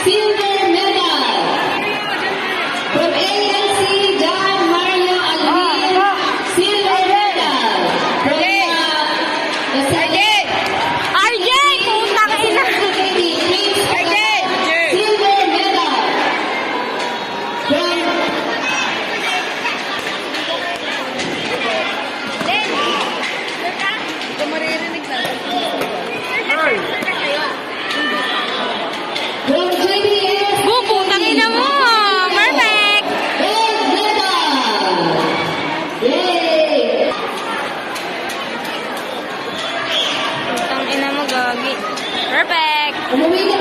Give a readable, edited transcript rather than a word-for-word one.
Silver medal. From ANC, John Mario Alvin. Silver medal. From the second. RJ! Putang ina! RJ! Silver medal. From Ito maririnig na. From JBS. Boom! Putang ina mo! Perfect! Gold medal. Yay! Putang ina mo, gagi. Perfect! Umuwi na